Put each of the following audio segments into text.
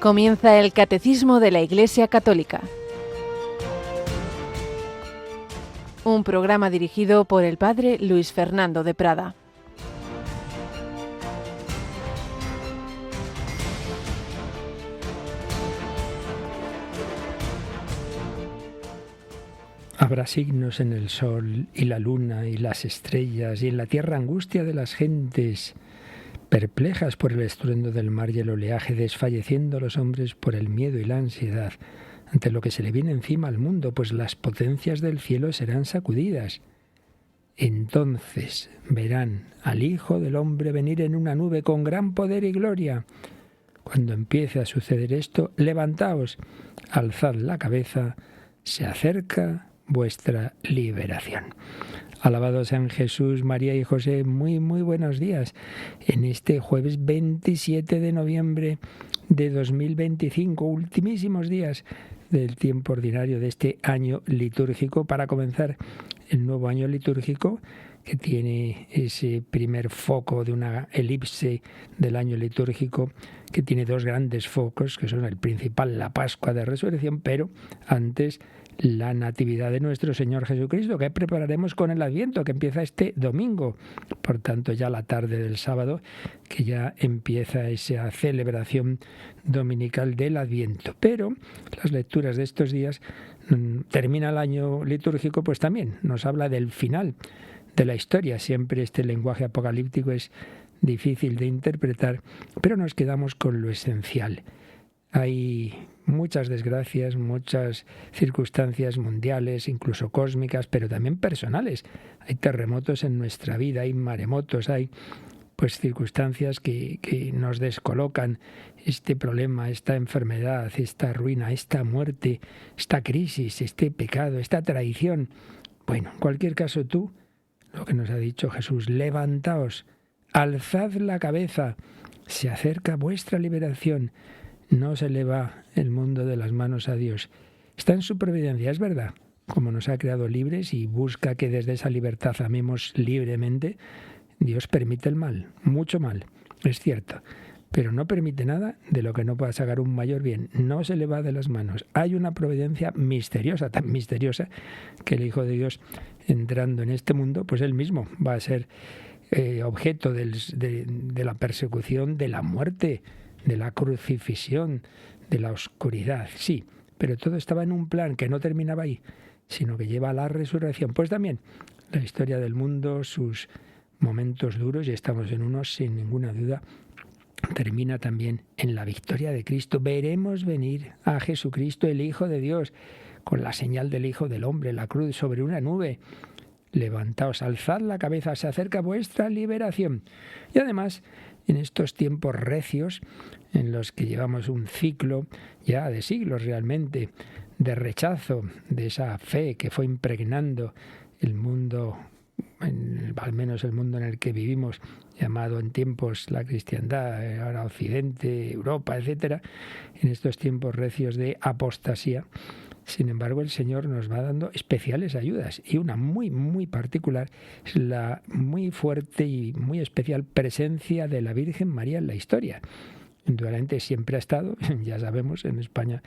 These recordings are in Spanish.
Comienza el Catecismo de la Iglesia Católica. Un programa dirigido por el Padre Luis Fernando de Prada. Habrá signos en el sol y la luna y las estrellas, y en la tierra angustia de las gentes, perplejas por el estruendo del mar y el oleaje, desfalleciendo los hombres por el miedo y la ansiedad ante lo que se le viene encima al mundo, pues las potencias del cielo serán sacudidas. Entonces verán al Hijo del Hombre venir en una nube con gran poder y gloria. Cuando empiece a suceder esto, levantaos, alzad la cabeza, se acerca vuestra liberación. Alabados sean Jesús, María y José, muy buenos días. En este jueves 27 de noviembre de 2025, ultimísimos días del tiempo ordinario de este año litúrgico, para comenzar el nuevo año litúrgico, que tiene ese primer foco de una elipse del año litúrgico, que tiene dos grandes focos, que son el principal, la Pascua de Resurrección, pero antes la Natividad de nuestro Señor Jesucristo, que prepararemos con el Adviento, que empieza este domingo. Por tanto, ya la tarde del sábado, que ya empieza esa celebración dominical del Adviento. Pero las lecturas de estos días, termina el año litúrgico, pues también nos habla del final de la historia. Siempre este lenguaje apocalíptico es difícil de interpretar, pero nos quedamos con lo esencial. Hay muchas desgracias, muchas circunstancias mundiales, incluso cósmicas, pero también personales. Hay terremotos en nuestra vida, hay maremotos, hay pues circunstancias que nos descolocan. Este problema, esta enfermedad, esta ruina, esta muerte, esta crisis, este pecado, esta traición. Bueno, en cualquier caso, tú, lo que nos ha dicho Jesús, levantaos, alzad la cabeza, se acerca vuestra liberación. No se le va el mundo de las manos a Dios. Está en su providencia, es verdad, como nos ha creado libres y busca que desde esa libertad amemos libremente. Dios permite el mal, mucho mal, es cierto, pero no permite nada de lo que no pueda sacar un mayor bien. No se le va de las manos. Hay una providencia misteriosa, tan misteriosa, que el Hijo de Dios, entrando en este mundo, pues él mismo va a ser objeto de la persecución, de la muerte, de la crucifixión, de la oscuridad. Sí, pero todo estaba en un plan que no terminaba ahí, sino que lleva a la resurrección. Pues también la historia del mundo, sus momentos duros, y estamos en unos sin ninguna duda, termina también en la victoria de Cristo. Veremos venir a Jesucristo, el Hijo de Dios, con la señal del Hijo del Hombre, la cruz sobre una nube. Levantaos, alzad la cabeza, se acerca vuestra liberación. Y además, en estos tiempos recios, en los que llevamos un ciclo ya de siglos realmente, de rechazo de esa fe que fue impregnando el mundo, al menos el mundo en el que vivimos, llamado en tiempos la cristiandad, ahora Occidente, Europa, etcétera, en estos tiempos recios de apostasía. Sin embargo, el Señor nos va dando especiales ayudas, y una muy particular es la muy fuerte y muy especial presencia de la Virgen María en la historia. Indudablemente siempre ha estado, ya sabemos, en España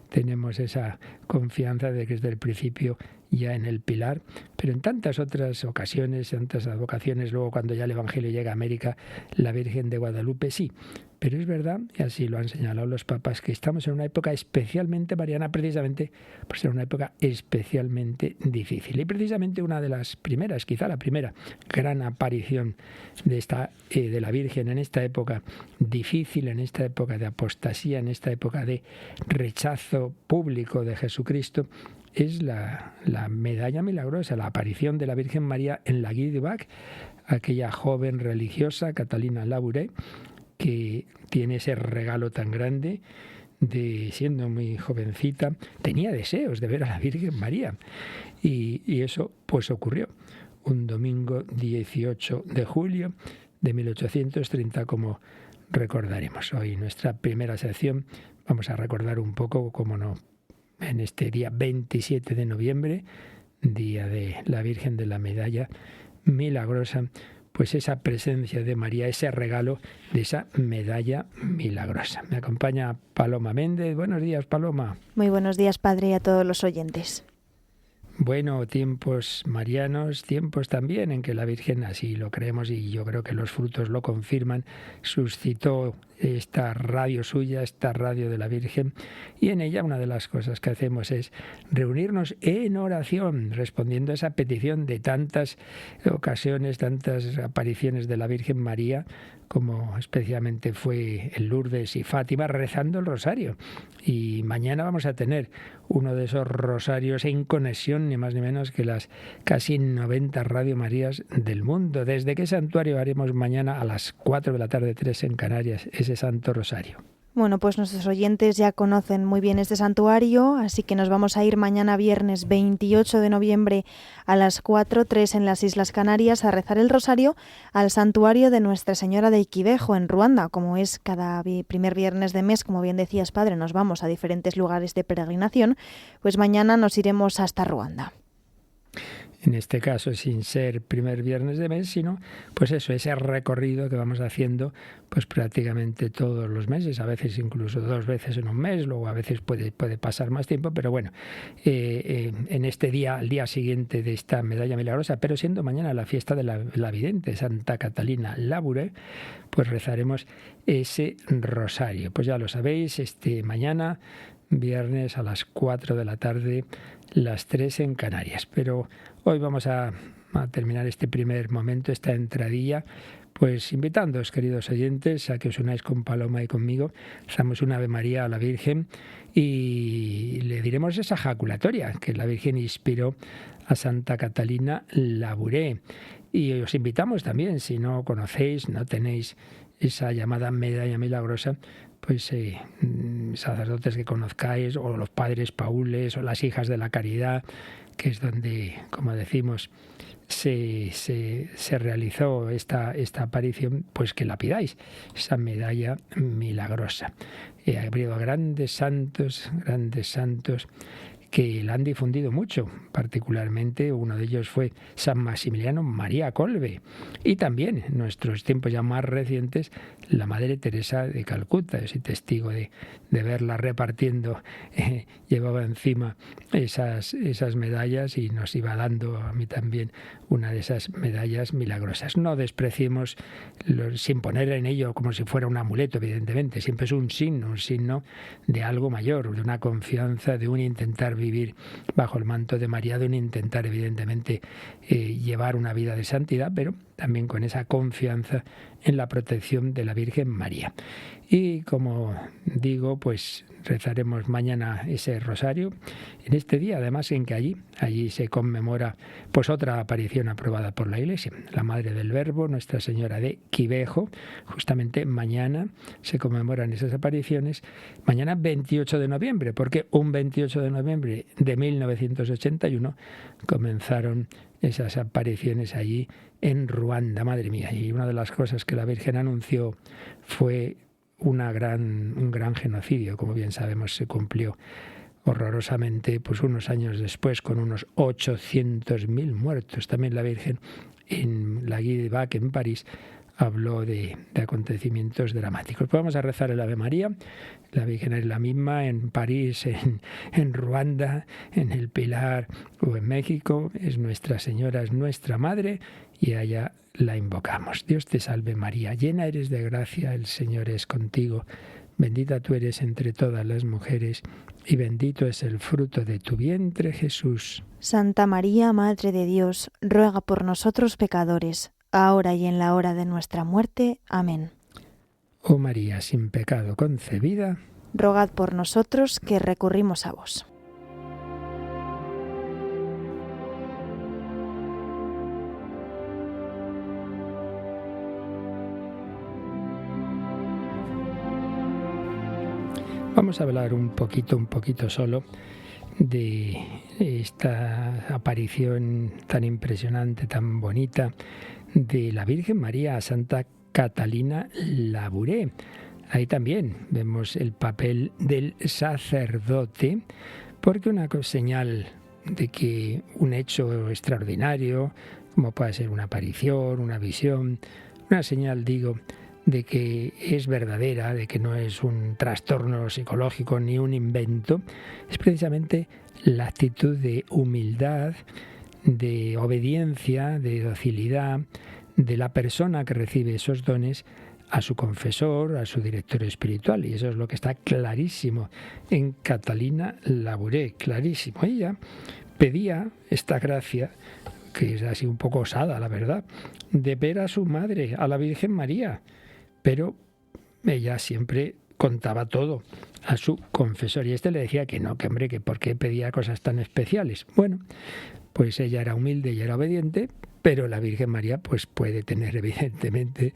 tenemos esa confianza de que desde el principio ya en el pilar, pero en tantas otras ocasiones, en tantas advocaciones, luego cuando ya el Evangelio llega a América, la Virgen de Guadalupe sí. Pero es verdad, y así lo han señalado los papas, que estamos en una época especialmente mariana, precisamente por ser una época especialmente difícil. Y precisamente una de las primeras, quizá la primera gran aparición de la Virgen en esta época difícil, en esta época de apostasía, en esta época de rechazo público de Jesucristo, es la medalla milagrosa, la aparición de la Virgen María en la Guy du Bac, aquella joven religiosa, Catalina Labouré, que tiene ese regalo tan grande de, siendo muy jovencita, tenía deseos de ver a la Virgen María. Y eso pues ocurrió un domingo 18 de julio de 1830, como recordaremos. Hoy nuestra primera sección vamos a recordar un poco, como no, en este día 27 de noviembre, día de la Virgen de la Medalla Milagrosa, pues esa presencia de María, ese regalo de esa medalla milagrosa. Me acompaña Paloma Méndez. Buenos días, Paloma. Muy buenos días, Padre, y a todos los oyentes. Bueno, tiempos marianos, tiempos también en que la Virgen, así lo creemos y yo creo que los frutos lo confirman, suscitó esta radio suya, esta radio de la Virgen, y en ella una de las cosas que hacemos es reunirnos en oración, respondiendo a esa petición de tantas ocasiones, tantas apariciones de la Virgen María, como especialmente fue en Lourdes y Fátima, rezando el rosario. Y mañana vamos a tener uno de esos rosarios en conexión, ni más ni menos que las casi 90 Radio Marías del mundo. ¿Desde qué santuario haremos mañana a las 4 de la tarde, 3 en Canarias, ese Santo Rosario? Bueno, pues nuestros oyentes ya conocen muy bien este santuario, así que nos vamos a ir mañana viernes 28 de noviembre a las 4:03 en las Islas Canarias a rezar el rosario al santuario de Nuestra Señora de Iquivejo en Ruanda. Como es cada primer viernes de mes, como bien decías, Padre, nos vamos a diferentes lugares de peregrinación, pues mañana nos iremos hasta Ruanda. En este caso, sin ser primer viernes de mes, sino pues eso, ese recorrido que vamos haciendo pues prácticamente todos los meses, a veces incluso 2 veces en un mes, luego a veces puede pasar más tiempo, pero bueno, en este día, al día siguiente de esta medalla milagrosa, pero siendo mañana la fiesta de la vidente, Santa Catalina Labouré, pues rezaremos ese rosario. Pues ya lo sabéis, mañana, viernes a las 4 de la tarde, las 3 en Canarias. Pero hoy vamos a terminar este primer momento, esta entradilla, pues invitándoos, queridos oyentes, a que os unáis con Paloma y conmigo. Rezamos un Ave María a la Virgen y le diremos esa jaculatoria que la Virgen inspiró a Santa Catalina Labouré. Y os invitamos también, si no conocéis, no tenéis esa llamada medalla milagrosa, pues sacerdotes que conozcáis, o los padres paules, o las hijas de la caridad, que es donde, como decimos, se realizó esta aparición, pues que la pidáis, esa medalla milagrosa. Ha habido grandes santos que la han difundido mucho, particularmente uno de ellos fue San Maximiliano María Kolbe, y también en nuestros tiempos ya más recientes la Madre Teresa de Calcuta. Yo soy testigo de verla repartiendo, llevaba encima esas medallas y nos iba dando a mí también una de esas medallas milagrosas. No despreciemos, sin poner en ello como si fuera un amuleto, evidentemente, siempre es un signo de algo mayor, de una confianza, de un intentar vivir bajo el manto de María, de un intentar evidentemente llevar una vida de santidad, pero también con esa confianza en la protección de la Virgen María. Y como digo, pues rezaremos mañana ese rosario, en este día además en que allí se conmemora pues otra aparición aprobada por la Iglesia, la Madre del Verbo, Nuestra Señora de Quivejo. Justamente mañana se conmemoran esas apariciones, mañana 28 de noviembre, porque un 28 de noviembre de 1981 comenzaron esas apariciones allí en Ruanda, madre mía. Y una de las cosas que la Virgen anunció fue un gran genocidio, como bien sabemos, se cumplió horrorosamente pues unos años después con unos 800.000 muertos. También la Virgen en la Guy de Bac en París habló de acontecimientos dramáticos. Pues vamos a rezar el Ave María. La Virgen es la misma en París, en Ruanda, en El Pilar o en México. Es Nuestra Señora, es nuestra Madre, y a ella la invocamos. Dios te salve María, llena eres de gracia, el Señor es contigo. Bendita tú eres entre todas las mujeres, y bendito es el fruto de tu vientre, Jesús. Santa María, Madre de Dios, ruega por nosotros pecadores, ahora y en la hora de nuestra muerte. Amén. Oh María, sin pecado concebida, rogad por nosotros que recurrimos a vos. Vamos a hablar un poquito solo de esta aparición tan impresionante, tan bonita de la Virgen María a Santa Catalina Labouré. Ahí también vemos el papel del sacerdote, porque una señal de que un hecho extraordinario, como puede ser una aparición, una visión, una señal, digo, de que es verdadera, de que no es un trastorno psicológico ni un invento, es precisamente la actitud de humildad, de obediencia, de docilidad de la persona que recibe esos dones a su confesor, a su director espiritual. Y eso es lo que está clarísimo en Catalina Labouré, clarísimo. Ella pedía esta gracia, que es así un poco osada, la verdad, de ver a su madre, a la Virgen María, pero ella siempre contaba todo a su confesor y le decía que no, que hombre, que por qué pedía cosas tan especiales. Bueno, pues ella era humilde y era obediente, pero la Virgen María pues puede tener evidentemente,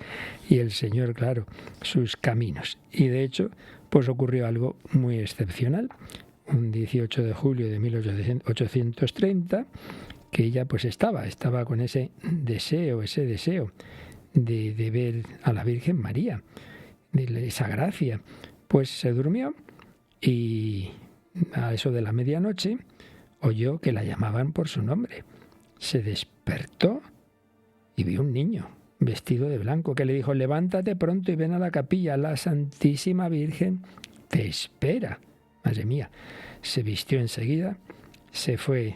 y el Señor, claro, sus caminos. Y de hecho, pues ocurrió algo muy excepcional. Un 18 de julio de 1830, que ella pues estaba con ese deseo de ver a la Virgen María, de esa gracia. Pues se durmió y a eso de la medianoche oyó que la llamaban por su nombre. Se despertó y vio un niño vestido de blanco que le dijo: levántate pronto y ven a la capilla, la Santísima Virgen te espera. Madre mía, se vistió enseguida, se fue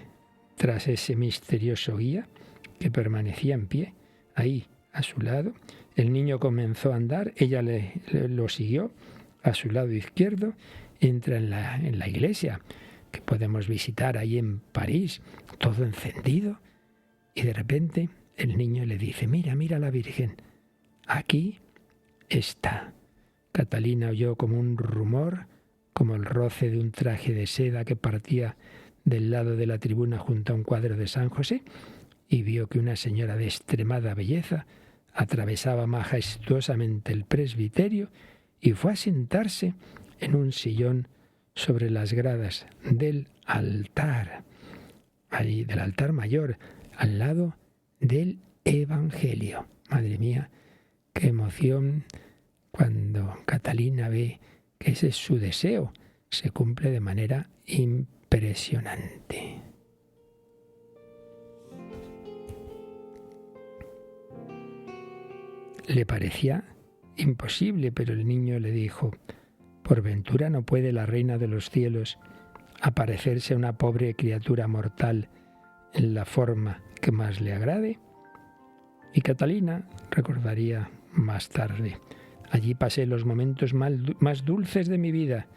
tras ese misterioso guía que permanecía en pie, ahí a su lado. El niño comenzó a andar, ella lo siguió a su lado izquierdo, entra en la iglesia que podemos visitar ahí en París, todo encendido, y de repente el niño le dice: mira, mira la Virgen, aquí está. Catalina oyó como un rumor, como el roce de un traje de seda que partía del lado de la tribuna junto a un cuadro de San José, y vio que una señora de extremada belleza atravesaba majestuosamente el presbiterio y fue a sentarse en un sillón sobre las gradas del altar, ahí del altar mayor, al lado del Evangelio. Madre mía, qué emoción cuando Catalina ve que ese es su deseo, se cumple de manera impresionante. Le parecía imposible, pero el niño le dijo: ¿por ventura no puede la Reina de los Cielos aparecerse a una pobre criatura mortal en la forma que más le agrade? Y Catalina recordaría más tarde: allí pasé los momentos más dulces de mi vida.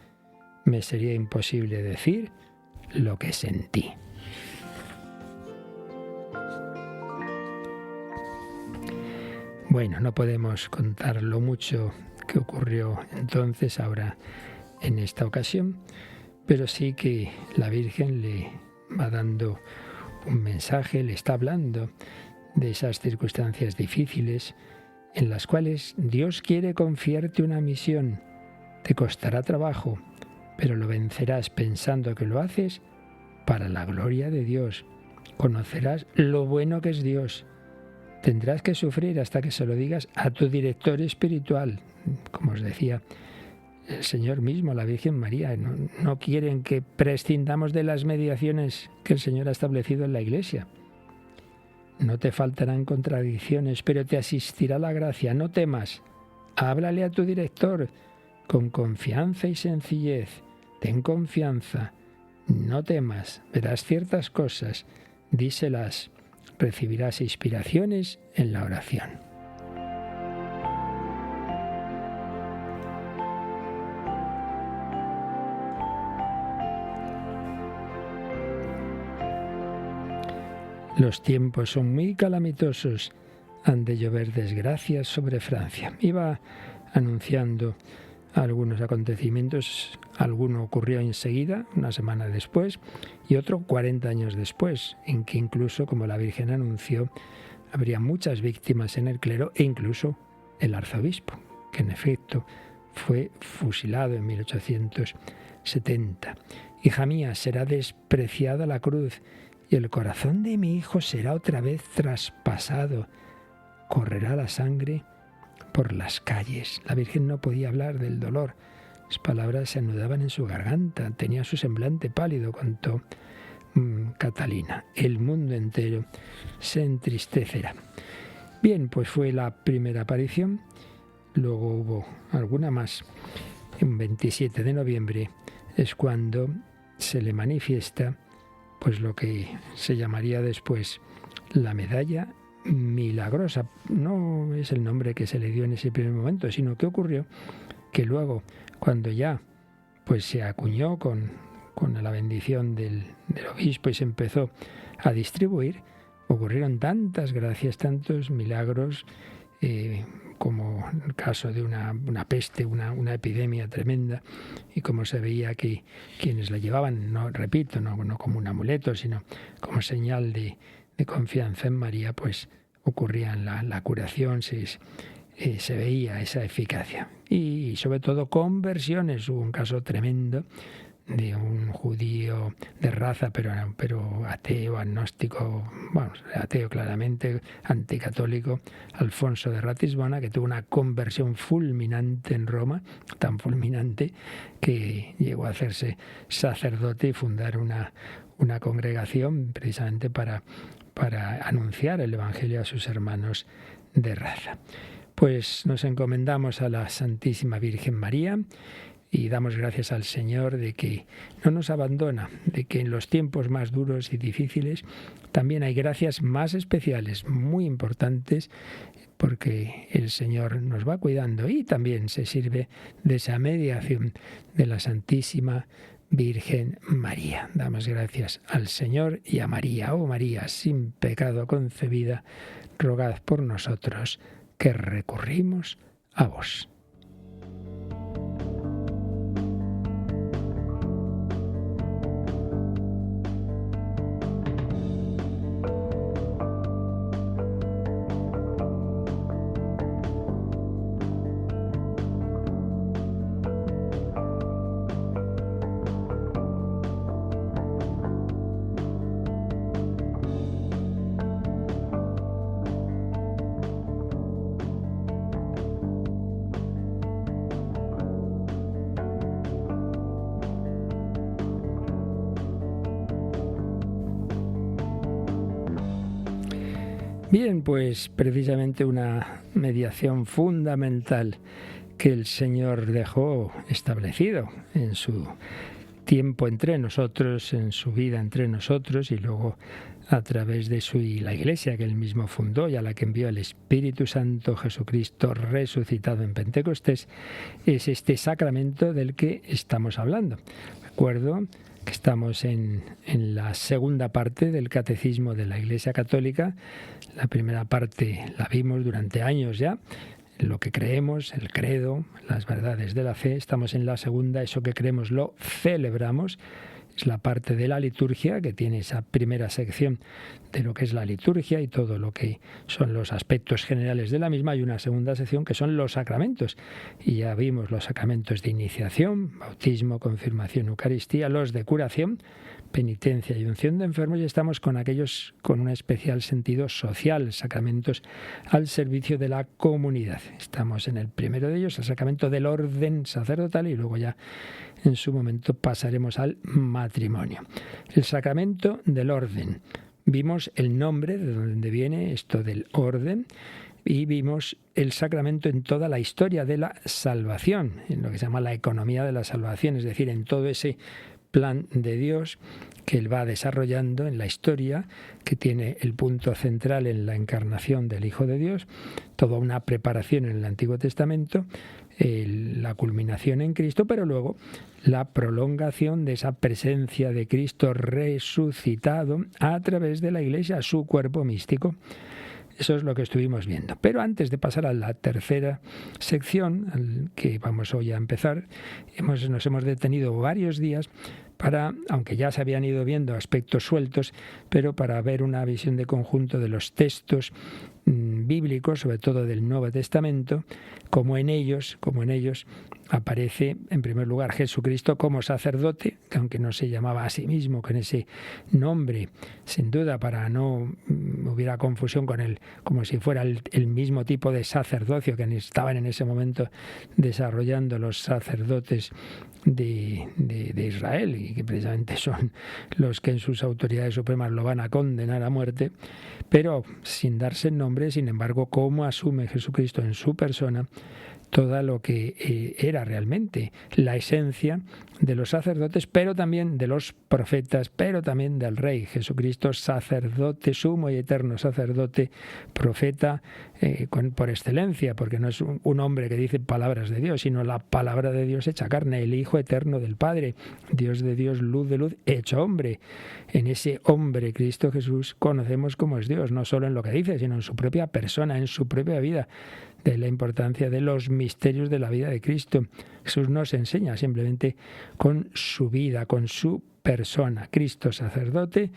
Me sería imposible decir lo que sentí. Bueno, no podemos contar lo mucho que ocurrió entonces, ahora en esta ocasión, pero sí que la Virgen le va dando un mensaje, le está hablando de esas circunstancias difíciles en las cuales Dios quiere confiarte una misión. Te costará trabajo, pero lo vencerás pensando que lo haces para la gloria de Dios. Conocerás lo bueno que es Dios. Tendrás que sufrir hasta que se lo digas a tu director espiritual. Como os decía el Señor mismo, la Virgen María, no quieren que prescindamos de las mediaciones que el Señor ha establecido en la Iglesia. No te faltarán contradicciones, pero te asistirá la gracia. No temas. Háblale a tu director con confianza y sencillez. Ten confianza. No temas. Verás ciertas cosas. Díselas. Recibirás inspiraciones en la oración. Los tiempos son muy calamitosos, han de llover desgracias sobre Francia. Iba anunciando algunos acontecimientos, alguno ocurrió enseguida, una semana después, y otro 40 años después, en que incluso, como la Virgen anunció, habría muchas víctimas en el clero e incluso el arzobispo, que en efecto fue fusilado en 1870. Hija mía, será despreciada la cruz y el corazón de mi hijo será otra vez traspasado. Correrá la sangre por las calles. La Virgen no podía hablar del dolor. Las palabras se anudaban en su garganta. Tenía su semblante pálido. Cuanto Catalina. El mundo entero se entristecerá. Bien, pues fue la primera aparición. Luego hubo alguna más. El 27 de noviembre es cuando se le manifiesta pues lo que se llamaría después la medalla milagrosa. No es el nombre que se le dio en ese primer momento, sino que ocurrió que luego, cuando ya pues se acuñó con la bendición del obispo y se empezó a distribuir, ocurrieron tantas gracias, tantos milagros, como el caso de una peste, una epidemia tremenda, y como se veía que quienes la llevaban, no como un amuleto, sino como señal de confianza en María, pues ocurría la curación, se veía esa eficacia. Y sobre todo conversiones. Hubo un caso tremendo de un judío de raza, pero ateo, agnóstico, ateo claramente, anticatólico, Alfonso de Ratisbona, que tuvo una conversión fulminante en Roma, tan fulminante que llegó a hacerse sacerdote y fundar una congregación precisamente para anunciar el Evangelio a sus hermanos de raza. Pues nos encomendamos a la Santísima Virgen María y damos gracias al Señor de que no nos abandona, de que en los tiempos más duros y difíciles también hay gracias más especiales, muy importantes, porque el Señor nos va cuidando y también se sirve de esa mediación de la Santísima Virgen María. Damos gracias al Señor y a María. Oh María, sin pecado concebida, rogad por nosotros que recurrimos a vos. Bien, pues precisamente una mediación fundamental que el Señor dejó establecido en su tiempo entre nosotros, en su vida entre nosotros y luego a través de la Iglesia que él mismo fundó y a la que envió el Espíritu Santo Jesucristo resucitado en Pentecostés, es este sacramento del que estamos hablando. Recuerdo que estamos en la segunda parte del Catecismo de la Iglesia Católica. La primera parte la vimos durante años ya, lo que creemos, el credo, las verdades de la fe. Estamos en la segunda, eso que creemos lo celebramos. Es la parte de la liturgia que tiene esa primera sección de lo que es la liturgia y todo lo que son los aspectos generales de la misma. Y una segunda sección que son los sacramentos. Y ya vimos los sacramentos de iniciación, bautismo, confirmación, Eucaristía, los de curación, penitencia y unción de enfermos, y estamos con aquellos con un especial sentido social, sacramentos al servicio de la comunidad. Estamos en el primero de ellos, el sacramento del orden sacerdotal, y luego ya en su momento pasaremos al matrimonio. El sacramento del orden. Vimos el nombre de donde viene esto del orden y vimos el sacramento en toda la historia de la salvación, en lo que se llama la economía de la salvación, es decir, en todo ese plan de Dios que Él va desarrollando en la historia, que tiene el punto central en la encarnación del Hijo de Dios, toda una preparación en el Antiguo Testamento, la culminación en Cristo, pero luego la prolongación de esa presencia de Cristo resucitado a través de la Iglesia, su cuerpo místico. Eso es lo que estuvimos viendo. Pero antes de pasar a la tercera sección, que vamos hoy a empezar, nos hemos detenido varios días para, aunque ya se habían ido viendo aspectos sueltos, pero para ver una visión de conjunto de los textos bíblicos, sobre todo del Nuevo Testamento, como en ellos aparece en primer lugar Jesucristo como sacerdote, que aunque no se llamaba a sí mismo con ese nombre, sin duda para no hubiera confusión con él, como si fuera el mismo tipo de sacerdocio que estaban en ese momento desarrollando los sacerdotes de Israel, y que precisamente son los que en sus autoridades supremas lo van a condenar a muerte, pero sin darse nombre, sin embargo, cómo asume Jesucristo en su persona todo lo que era realmente la esencia de los sacerdotes, pero también de los profetas, pero también del Rey. Jesucristo, sacerdote, sumo y eterno sacerdote, profeta por excelencia, porque no es un hombre que dice palabras de Dios, sino la palabra de Dios hecha carne, el Hijo eterno del Padre, Dios de Dios, luz de luz, hecho hombre. En ese hombre, Cristo Jesús, conocemos cómo es Dios, no solo en lo que dice, sino en su propia persona, en su propia vida, de la importancia de los misterios de la vida de Cristo. Jesús nos enseña simplemente con su vida, con su persona. Cristo sacerdote,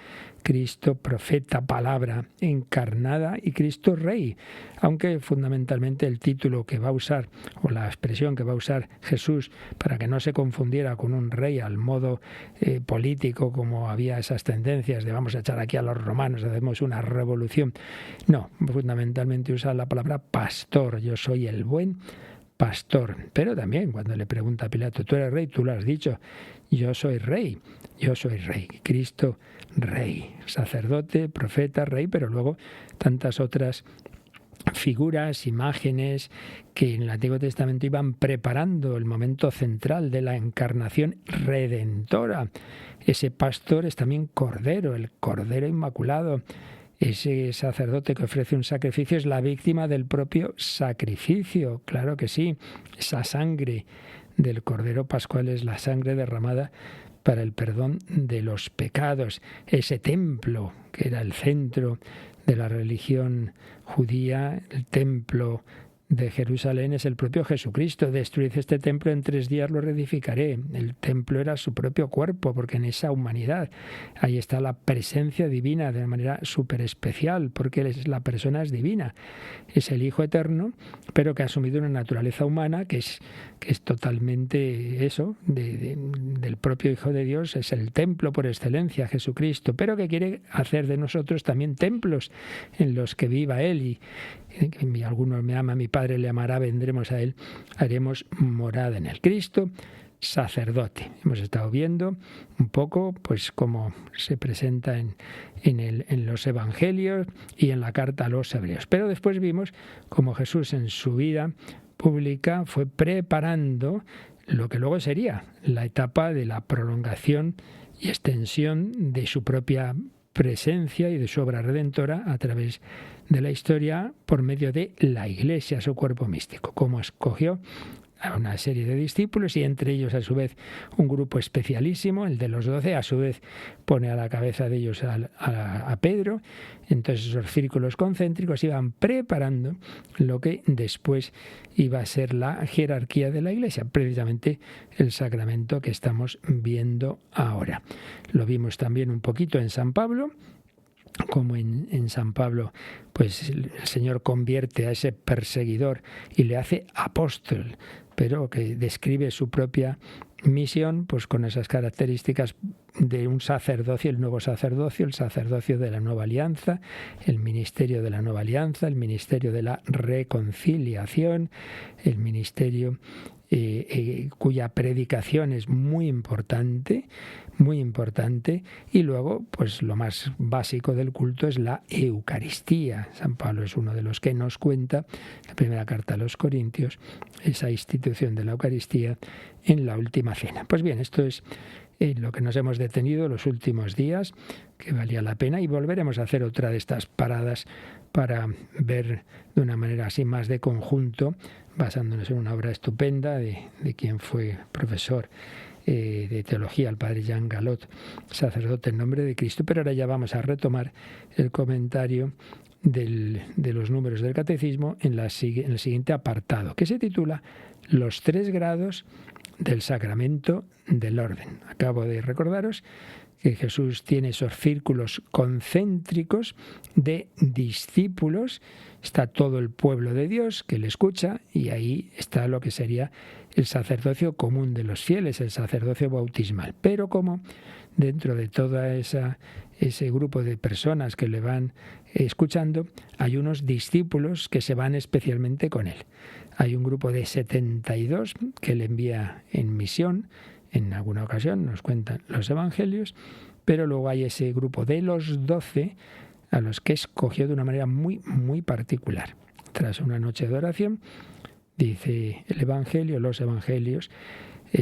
Cristo profeta, palabra encarnada y Cristo rey. Aunque fundamentalmente el título que va a usar, o la expresión que va a usar Jesús, para que no se confundiera con un rey al modo político, como había esas tendencias de vamos a echar aquí a los romanos, hacemos una revolución. No, fundamentalmente usa la palabra pastor. Yo soy el buen pastor. Pero también cuando le pregunta a Pilato, tú eres rey, tú lo has dicho, yo soy rey, Cristo rey, sacerdote, profeta, rey, pero luego tantas otras figuras, imágenes que en el Antiguo Testamento iban preparando el momento central de la encarnación redentora. Ese pastor es también Cordero, el Cordero Inmaculado. Ese sacerdote que ofrece un sacrificio es la víctima del propio sacrificio, claro que sí. Esa sangre del Cordero Pascual es la sangre derramada para el perdón de los pecados. Ese templo que era el centro de la religión judía, el templo de Jerusalén, es el propio Jesucristo. Destruid este templo, en 3 días lo reedificaré. El templo era su propio cuerpo, porque en esa humanidad ahí está la presencia divina de manera súper especial, porque la persona es divina. Es el Hijo eterno, pero que ha asumido una naturaleza humana que es totalmente eso, del propio Hijo de Dios. Es el templo por excelencia, Jesucristo, pero que quiere hacer de nosotros también templos en los que viva Él. Y algunos me ama, mi Padre le amará, vendremos a Él, haremos morada en Él. Cristo, sacerdote. Hemos estado viendo un poco pues cómo se presenta en los evangelios y en la carta a los hebreos. Pero después vimos cómo Jesús en su vida pública fue preparando lo que luego sería la etapa de la prolongación y extensión de su propia presencia y de su obra redentora a través de la historia por medio de la Iglesia, su cuerpo místico. Cómo escogió a una serie de discípulos y entre ellos a su vez un grupo especialísimo, el de los 12, a su vez pone a la cabeza de ellos a Pedro. Entonces esos círculos concéntricos iban preparando lo que después iba a ser la jerarquía de la Iglesia, precisamente el sacramento que estamos viendo ahora. Lo vimos también un poquito en San Pablo, como en San Pablo pues el Señor convierte a ese perseguidor y le hace apóstol, pero que describe su propia misión pues con esas características de un sacerdocio, el nuevo sacerdocio, el sacerdocio de la nueva alianza, el ministerio de la nueva alianza, el ministerio de la reconciliación, el ministerio cuya predicación es muy importante, y luego pues lo más básico del culto es la Eucaristía. San Pablo es uno de los que nos cuenta, la primera carta a los Corintios, esa institución de la Eucaristía en la última cena. Pues bien, esto es lo que nos hemos detenido los últimos días, que valía la pena, y volveremos a hacer otra de estas paradas para ver de una manera así más de conjunto, basándonos en una obra estupenda de quien fue profesor de teología, el padre Jean Galot, sacerdote en nombre de Cristo. Pero ahora ya vamos a retomar el comentario de los números del catecismo en el siguiente apartado, que se titula Los 3 grados del sacramento del orden. Acabo de recordaros que Jesús tiene esos círculos concéntricos de discípulos, está todo el pueblo de Dios que le escucha, y ahí está lo que sería el sacerdocio común de los fieles, el sacerdocio bautismal. Pero como dentro de toda ese grupo de personas que le van escuchando, hay unos discípulos que se van especialmente con él. Hay un grupo de 72 que le envía en misión en alguna ocasión nos cuentan los evangelios, pero luego hay ese grupo de los 12 a los que escogió de una manera muy, muy particular. Tras una noche de oración, dice el evangelio, los evangelios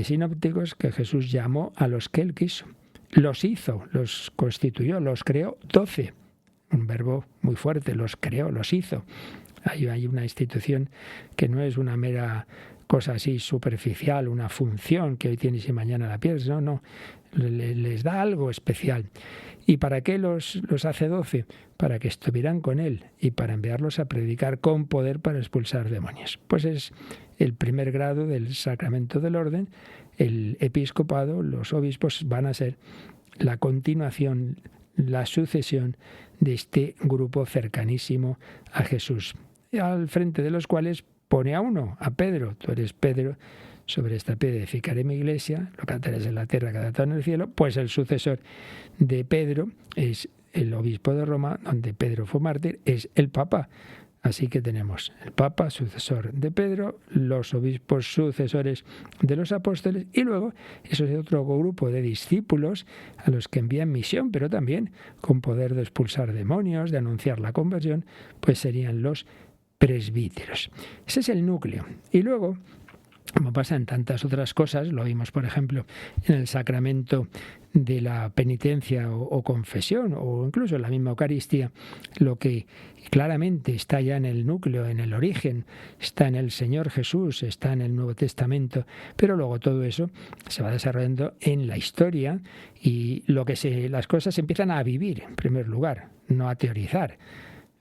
sinópticos, que Jesús llamó a los que él quiso. Los hizo, los constituyó, los creó 12. Un verbo muy fuerte, los creó, los hizo. Hay una institución que no es una mera cosa así superficial, una función que hoy tienes y mañana la pierdes. No, les da algo especial. ¿Y para qué los hace 12? Para que estuvieran con él y para enviarlos a predicar con poder para expulsar demonios. Pues es el primer grado del sacramento del orden. El episcopado, los obispos van a ser la continuación, la sucesión de este grupo cercanísimo a Jesús, al frente de los cuales pone a uno, a Pedro. Tú eres Pedro, sobre esta piedra edificaré mi iglesia, lo que antes en la tierra queda atado en el cielo. Pues el sucesor de Pedro es el obispo de Roma, donde Pedro fue mártir, es el Papa. Así que tenemos el Papa, sucesor de Pedro, los obispos sucesores de los apóstoles, y luego eso es otro grupo de discípulos a los que envían misión, pero también con poder de expulsar demonios, de anunciar la conversión, pues serían los presbíteros. Ese es el núcleo. Y luego, como pasa en tantas otras cosas, lo vimos por ejemplo en el sacramento de la penitencia o confesión, o incluso en la misma Eucaristía, lo que claramente está ya en el núcleo, en el origen, está en el Señor Jesús, está en el Nuevo Testamento, pero luego todo eso se va desarrollando en la historia y las cosas se empiezan a vivir en primer lugar, no a teorizar.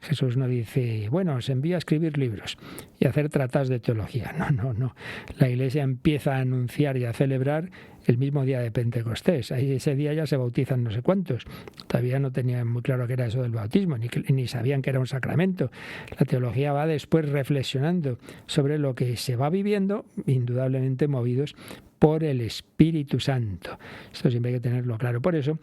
Jesús no dice, bueno, os envío a escribir libros y a hacer tratados de teología. No. La Iglesia empieza a anunciar y a celebrar el mismo día de Pentecostés. Ahí ese día ya se bautizan no sé cuántos. Todavía no tenían muy claro qué era eso del bautismo, ni sabían que era un sacramento. La teología va después reflexionando sobre lo que se va viviendo, indudablemente movidos por el Espíritu Santo. Esto siempre hay que tenerlo claro. Por eso,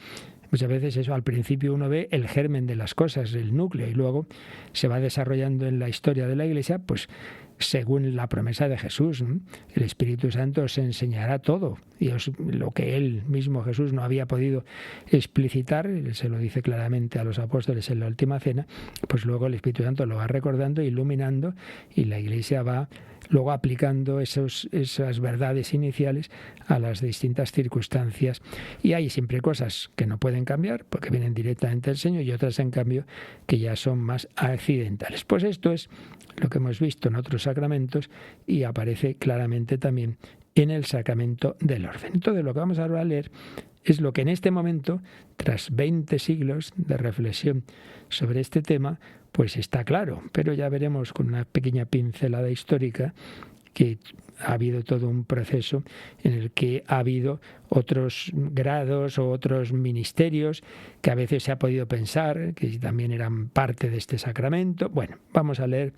muchas veces eso, al principio uno ve el germen de las cosas, el núcleo, y luego se va desarrollando en la historia de la Iglesia, pues según la promesa de Jesús, ¿no? El Espíritu Santo os enseñará todo, y lo que él mismo, Jesús, no había podido explicitar, él se lo dice claramente a los apóstoles en la última cena, pues luego el Espíritu Santo lo va recordando, iluminando, y la Iglesia va luego aplicando esas verdades iniciales a las distintas circunstancias. Y hay siempre cosas que no pueden cambiar porque vienen directamente del Señor, y otras, en cambio, que ya son más accidentales. Pues esto es lo que hemos visto en otros sacramentos y aparece claramente también en el sacramento del orden. Entonces, lo que vamos ahora a leer es lo que en este momento, tras 20 siglos de reflexión sobre este tema, pues está claro, pero ya veremos con una pequeña pincelada histórica que ha habido todo un proceso en el que ha habido otros grados o otros ministerios que a veces se ha podido pensar que también eran parte de este sacramento. Bueno, vamos a leer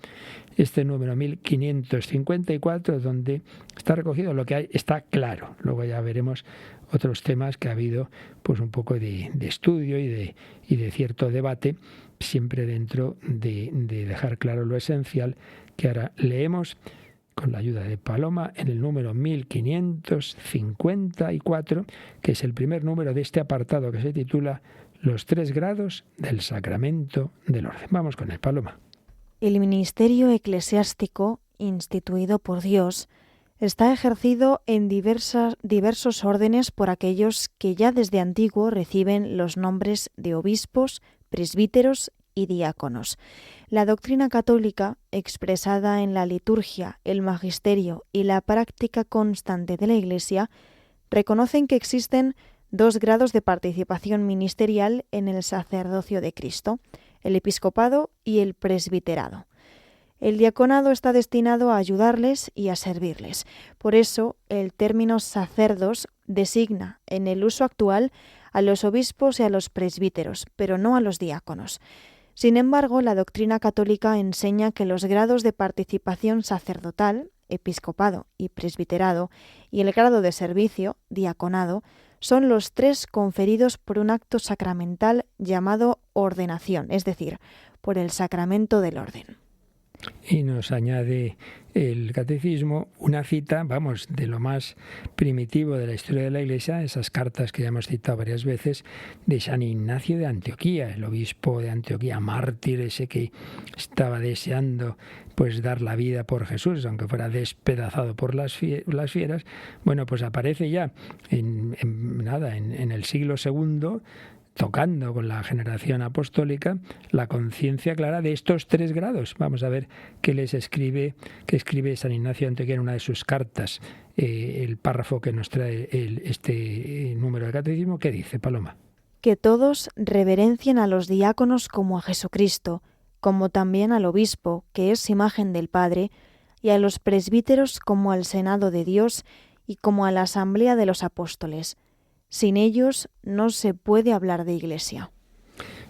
este número 1554, donde está recogido lo que hay, está claro. Luego ya veremos otros temas que ha habido pues un poco de estudio y de cierto debate, siempre dentro de dejar claro lo esencial, que ahora leemos con la ayuda de Paloma en el número 1554, que es el primer número de este apartado que se titula Los 3 grados del sacramento del orden. Vamos con él, Paloma. El ministerio eclesiástico instituido por Dios está ejercido en diversos órdenes por aquellos que ya desde antiguo reciben los nombres de obispos, presbíteros y diáconos. La doctrina católica, expresada en la liturgia, el magisterio y la práctica constante de la Iglesia, reconocen que existen 2 grados de participación ministerial en el sacerdocio de Cristo, el episcopado y el presbiterado. El diaconado está destinado a ayudarles y a servirles. Por eso, el término sacerdos designa, en el uso actual, a los obispos y a los presbíteros, pero no a los diáconos. Sin embargo, la doctrina católica enseña que los grados de participación sacerdotal, episcopado y presbiterado, y el grado de servicio, diaconado, son los 3 conferidos por un acto sacramental llamado ordenación, es decir, por el sacramento del orden. Y nos añade el Catecismo una cita, vamos, de lo más primitivo de la historia de la Iglesia, esas cartas que ya hemos citado varias veces, de San Ignacio de Antioquía, el obispo de Antioquía, mártir, ese que estaba deseando pues dar la vida por Jesús, aunque fuera despedazado por las fieras. Bueno, pues aparece ya en el siglo II, tocando con la generación apostólica la conciencia clara de estos 3 grados. Vamos a ver qué escribe San Ignacio de Antioquía en una de sus cartas, el párrafo que nos trae este número de catecismo. ¿Qué dice, Paloma? Que todos reverencien a los diáconos como a Jesucristo, como también al obispo, que es imagen del Padre, y a los presbíteros como al Senado de Dios y como a la asamblea de los apóstoles. Sin ellos no se puede hablar de Iglesia.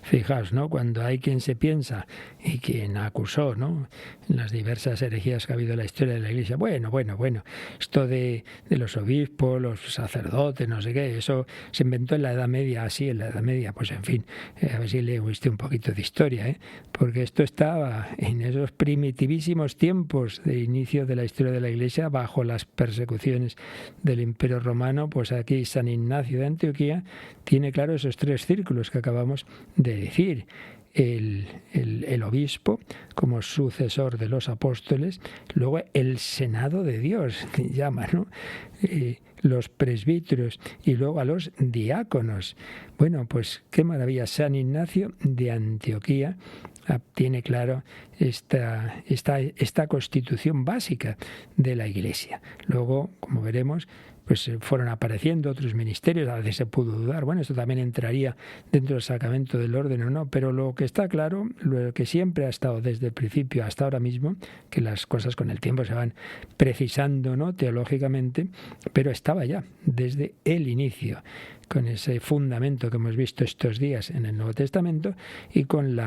Fijaos, ¿no? Cuando hay quien se piensa y quien acusó, ¿no?, en las diversas herejías que ha habido en la historia de la Iglesia. Bueno, esto de los obispos, los sacerdotes, no sé qué, eso se inventó en la Edad Media, así en la Edad Media, pues en fin, a ver si le oíste un poquito de historia, ¿eh? Porque esto estaba en esos primitivísimos tiempos de inicio de la historia de la Iglesia, bajo las persecuciones del Imperio Romano. Pues aquí San Ignacio de Antioquía tiene claro esos 3 círculos que acabamos de decir: el obispo como sucesor de los apóstoles, luego el Senado de Dios, que llama, ¿no?, los presbíteros, y luego a los diáconos. Bueno, pues qué maravilla. San Ignacio de Antioquía tiene claro esta constitución básica de la Iglesia. Luego, como veremos, pues fueron apareciendo otros ministerios, a veces se pudo dudar, bueno, esto también entraría dentro del sacramento del orden o no, pero lo que está claro, lo que siempre ha estado desde el principio hasta ahora mismo, que las cosas con el tiempo se van precisando, ¿no?, teológicamente, pero estaba ya desde el inicio, con ese fundamento que hemos visto estos días en el Nuevo Testamento y con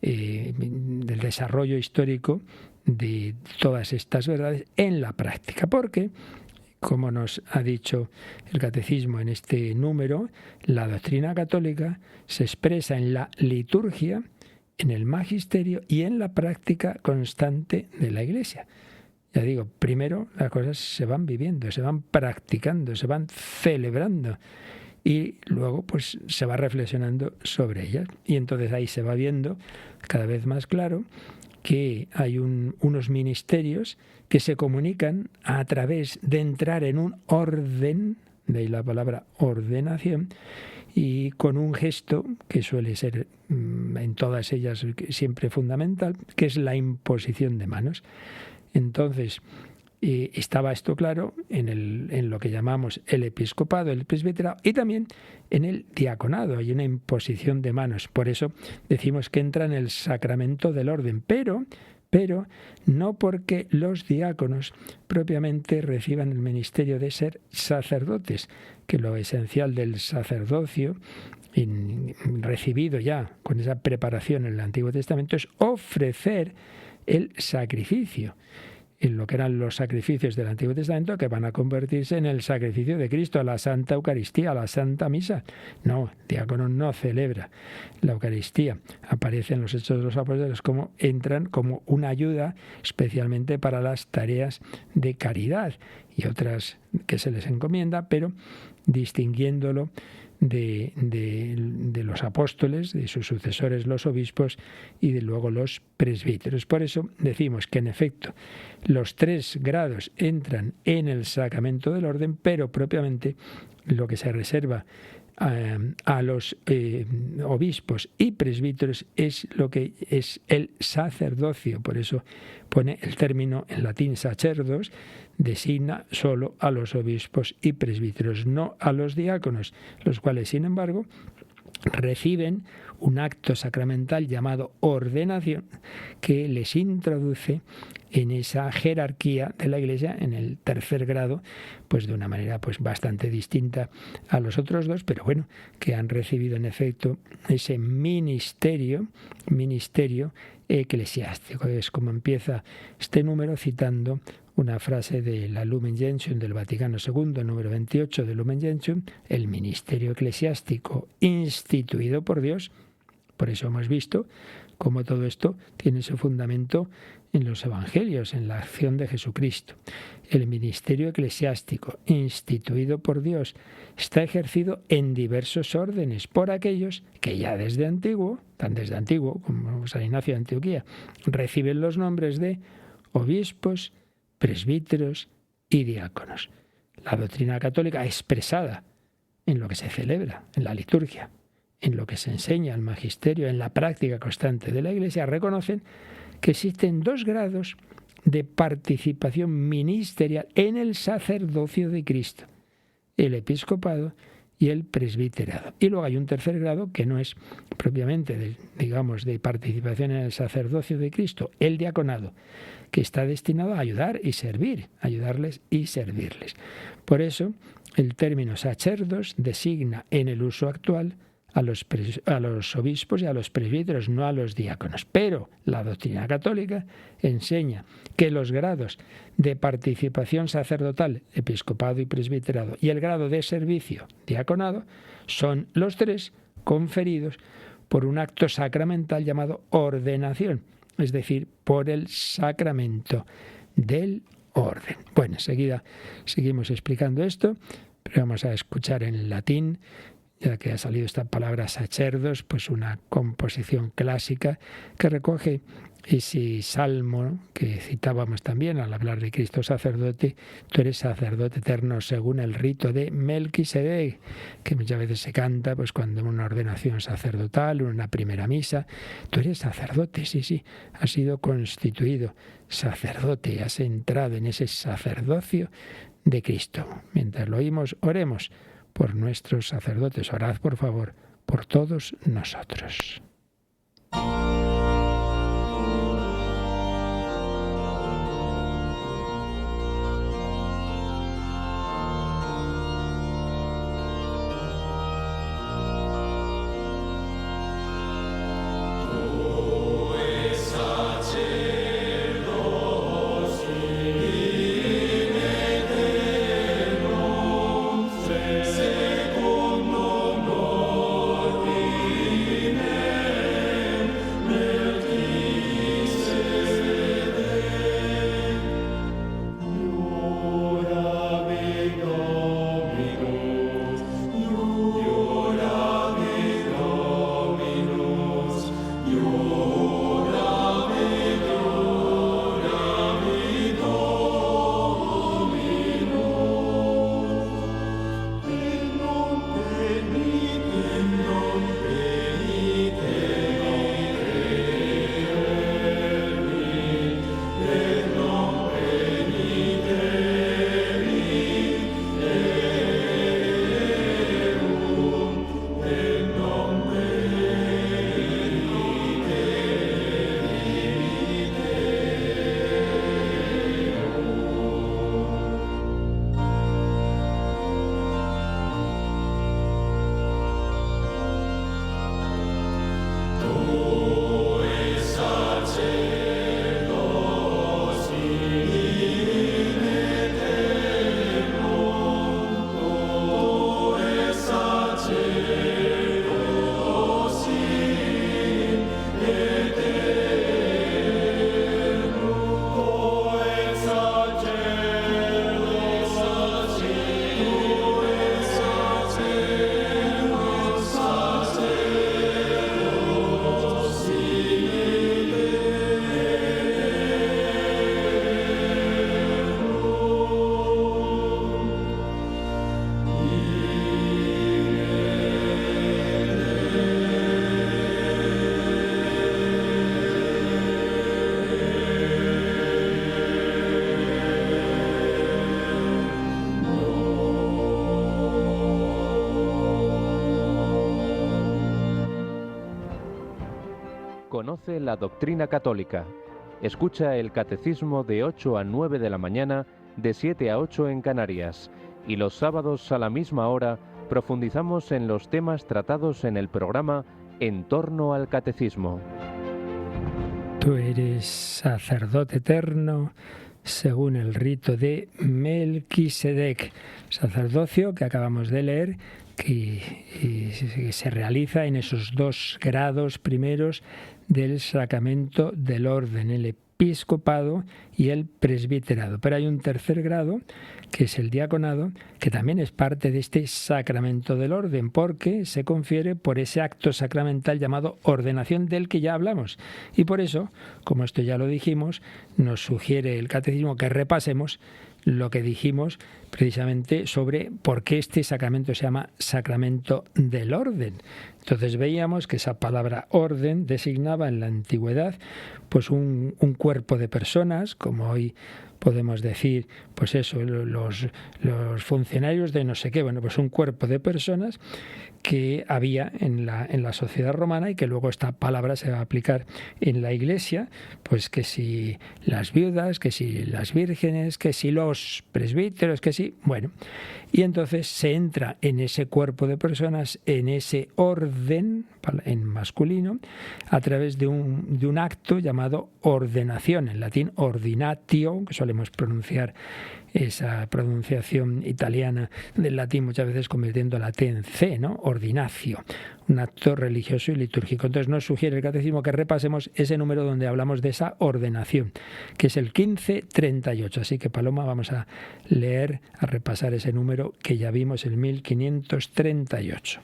del desarrollo histórico de todas estas verdades en la práctica, porque, como nos ha dicho el Catecismo en este número, la doctrina católica se expresa en la liturgia, en el magisterio y en la práctica constante de la Iglesia. Ya digo, primero las cosas se van viviendo, se van practicando, se van celebrando y luego pues se va reflexionando sobre ellas. Y entonces ahí se va viendo cada vez más claro que hay unos ministerios que se comunican a través de entrar en un orden, de ahí la palabra ordenación, y con un gesto que suele ser en todas ellas siempre fundamental, que es la imposición de manos. Entonces, estaba esto claro en lo que llamamos el episcopado, el presbiterado, y también en el diaconado. Hay una imposición de manos. Por eso decimos que entra en el sacramento del orden, pero no porque los diáconos propiamente reciban el ministerio de ser sacerdotes, que lo esencial del sacerdocio, recibido ya con esa preparación en el Antiguo Testamento, es ofrecer el sacrificio, en lo que eran los sacrificios del Antiguo Testamento, que van a convertirse en el sacrificio de Cristo, a la Santa Eucaristía, a la Santa Misa. No, el diácono no celebra la Eucaristía. Aparece en los Hechos de los Apóstoles como entran como una ayuda especialmente para las tareas de caridad y otras que se les encomienda, pero distinguiéndolo de los apóstoles, de sus sucesores los obispos y de luego los presbíteros. Por eso decimos que en efecto los 3 grados entran en el sacramento del orden, pero propiamente lo que se reserva a los obispos y presbíteros es lo que es el sacerdocio. Por eso pone el término en latín sacerdos, designa solo a los obispos y presbíteros, no a los diáconos, los cuales, sin embargo, reciben un acto sacramental llamado ordenación que les introduce en esa jerarquía de la Iglesia en el 3er grado, pues de una manera pues bastante distinta a los otros 2, pero bueno, que han recibido en efecto ese ministerio eclesiástico. Es como empieza este número citando una frase de la Lumen Gentium del Vaticano II, número 28 de Lumen Gentium: el ministerio eclesiástico instituido por Dios. Por eso hemos visto cómo todo esto tiene su fundamento en los evangelios, en la acción de Jesucristo. El ministerio eclesiástico, instituido por Dios, está ejercido en diversos órdenes por aquellos que ya desde antiguo, tan desde antiguo como San Ignacio de Antioquía, reciben los nombres de obispos, presbíteros y diáconos. La doctrina católica expresada en lo que se celebra, en la liturgia, en lo que se enseña el magisterio, en la práctica constante de la Iglesia, reconocen que existen dos grados de participación ministerial en el sacerdocio de Cristo, el episcopado y el presbiterado. Y luego hay un tercer grado que no es propiamente, de participación en el sacerdocio de Cristo, el diaconado, que está destinado a ayudar y servir, ayudarles y servirles. Por eso, el término sacerdos designa en el uso actual a los obispos y a los presbíteros, no a los diáconos. Pero la doctrina católica enseña que los grados de participación sacerdotal, episcopado y presbiterado, y el grado de servicio, diaconado, son los tres conferidos por un acto sacramental llamado ordenación, es decir, por el sacramento del orden. Bueno, enseguida seguimos explicando esto, pero vamos a escuchar en latín, ya que ha salido esta palabra sacerdos, pues una composición clásica que recoge ese salmo que citábamos también al hablar de Cristo sacerdote. Tú eres sacerdote eterno según el rito de Melquisedec, que muchas veces se canta pues cuando una ordenación sacerdotal, una primera misa. Tú eres sacerdote, sí, has sido constituido sacerdote, has entrado en ese sacerdocio de Cristo. Mientras lo oímos, oremos por nuestros sacerdotes. Orad, por favor, por todos nosotros. Conoce la doctrina católica. Escucha el catecismo de 8 a 9 de la mañana, de 7 a 8 en Canarias. Y los sábados a la misma hora profundizamos en los temas tratados en el programa En torno al catecismo. Tú eres sacerdote eterno según el rito de Melquisedec, sacerdocio que acabamos de leer, que se realiza en esos dos grados primeros del sacramento del orden, el episcopado y el presbiterado. Pero hay un tercer grado, que es el diaconado, que también es parte de este sacramento del orden, porque se confiere por ese acto sacramental llamado ordenación, del que ya hablamos. Y por eso, como esto ya lo dijimos, nos sugiere el catecismo que repasemos lo que dijimos precisamente sobre por qué este sacramento se llama sacramento del orden. Entonces veíamos que esa palabra orden designaba en la antigüedad pues un cuerpo de personas, como hoy podemos decir, pues eso, los funcionarios de no sé qué, bueno, pues un cuerpo de personas que había en la sociedad romana y que luego esta palabra se va a aplicar en la Iglesia, pues que si las viudas, que si las vírgenes, que si los presbíteros, que si, bueno, y entonces se entra en ese cuerpo de personas, en ese orden, en masculino, a través de un acto llamado ordenación, en latín ordinatio, que solemos pronunciar esa pronunciación italiana del latín muchas veces convirtiendo la T en C, ¿no? Ordinatio, un acto religioso y litúrgico. Entonces nos sugiere el catecismo que repasemos ese número donde hablamos de esa ordenación, que es el 1538. Así que, Paloma, vamos a leer, a repasar ese número que ya vimos, el 1538.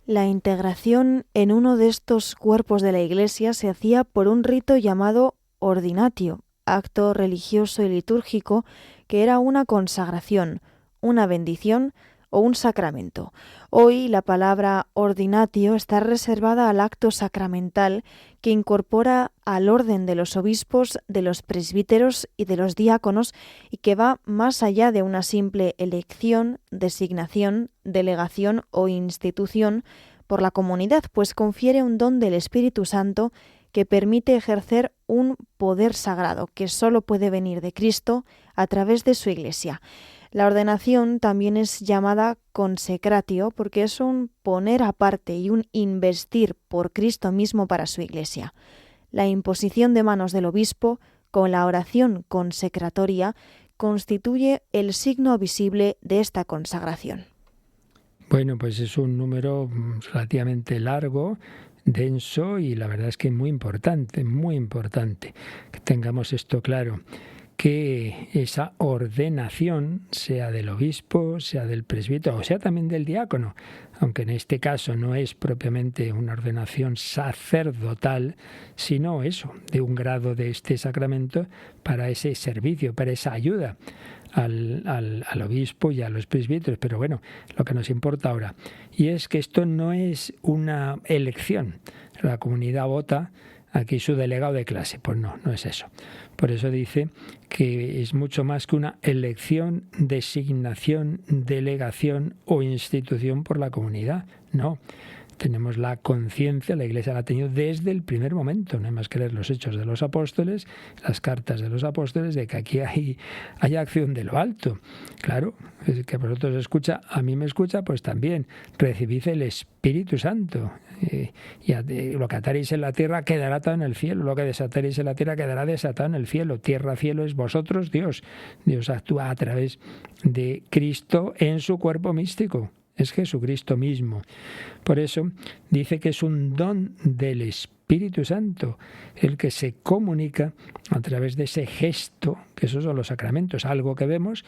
La integración en uno de estos cuerpos de la Iglesia se hacía por un rito llamado ordinatio, acto religioso y litúrgico que era una consagración, una bendición o un sacramento. Hoy la palabra ordinatio está reservada al acto sacramental que incorpora al orden de los obispos, de los presbíteros y de los diáconos y que va más allá de una simple elección, designación, delegación o institución por la comunidad, pues confiere un don del Espíritu Santo que permite ejercer un poder sagrado que solo puede venir de Cristo a través de su Iglesia. La ordenación también es llamada consecratio porque es un poner aparte y un investir por Cristo mismo para su Iglesia. La imposición de manos del obispo con la oración consecratoria constituye el signo visible de esta consagración. Bueno, pues es un número relativamente largo, denso y la verdad es que muy importante que tengamos esto claro, que esa ordenación sea del obispo, sea del presbítero o sea también del diácono, aunque en este caso no es propiamente una ordenación sacerdotal, sino eso, de un grado de este sacramento para ese servicio, para esa ayuda al obispo y a los presbíteros. Pero bueno, lo que nos importa ahora, y es que esto no es una elección. La comunidad vota aquí su delegado de clase. Pues no es eso. Por eso dice que es mucho más que una elección, designación, delegación o institución por la comunidad. No. Tenemos la conciencia, la Iglesia la ha tenido desde el primer momento, no hay más que leer los Hechos de los Apóstoles, las cartas de los apóstoles, de que aquí hay acción de lo alto. Claro, es que a vosotros escucha, a mí me escucha, pues también recibid el Espíritu Santo. Y lo que ataréis en la tierra quedará atado en el cielo, lo que desataréis en la tierra quedará desatado en el cielo. Tierra, cielo es vosotros, Dios. Dios actúa a través de Cristo en su cuerpo místico. Es Jesucristo mismo. Por eso dice que es un don del Espíritu Santo el que se comunica a través de ese gesto, que esos son los sacramentos, algo que vemos,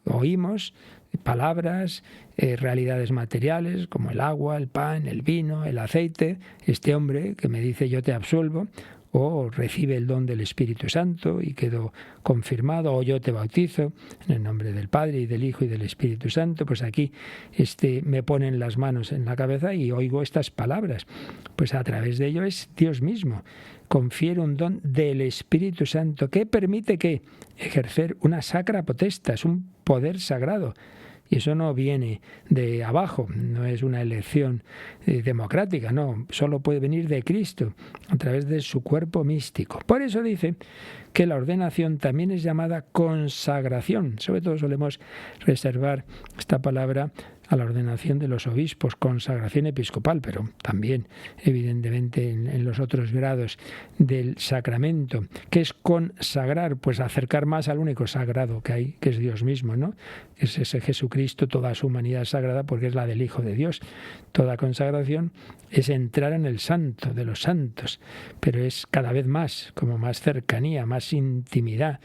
oímos, palabras, realidades materiales como el agua, el pan, el vino, el aceite. Este hombre que me dice yo te absuelvo, o recibe el don del Espíritu Santo y quedó confirmado, o yo te bautizo en el nombre del Padre y del Hijo y del Espíritu Santo. Pues aquí me ponen las manos en la cabeza y oigo estas palabras. Pues a través de ello es Dios mismo. Confiere un don del Espíritu Santo que permite que ejercer una sacra potestas, un poder sagrado. Y eso no viene de abajo, no es una elección democrática, no, solo puede venir de Cristo, a través de su cuerpo místico. Por eso dice que la ordenación también es llamada consagración. Sobre todo solemos reservar esta palabra a la ordenación de los obispos, consagración episcopal, pero también evidentemente en los otros grados del sacramento. ¿Qué es consagrar? Pues acercar más al único sagrado que hay, que es Dios mismo, ¿no? Es ese Jesucristo, toda su humanidad sagrada, porque es la del Hijo de Dios. Toda consagración es entrar en el santo de los santos, pero es cada vez más, como más cercanía, más intimidad,